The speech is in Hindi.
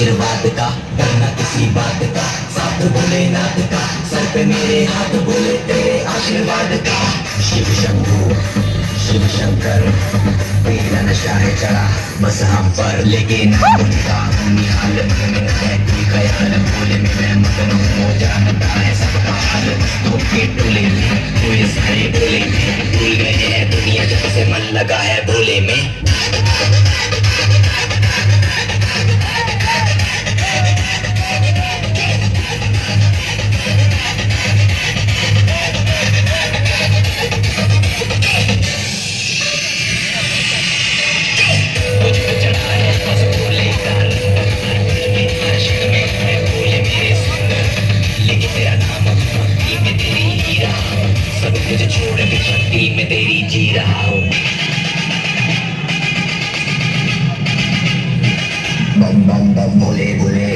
आशीर्वाद का, डरना किसी बात का, साथ भोलेनाथ का, सर पे मेरे हाथ बोले तेरे आशीर्वाद का। शिव शंभू शिव शंकर, तेरा नशा है चढ़ा बस हम पर, लेके नाम उनका निहाल मन में है कोई ख्याल, भोले में मैं मगन हूँ, वो जानता है सबका हाल। तो के टोले में तो ये सारे भोले में भूल गए हैं दुनिया, जब से मन लगा है भोले में। मुझे छोड़ के भक्ति में तेरी जी रहा हूँ। बम बम बम भोले भोले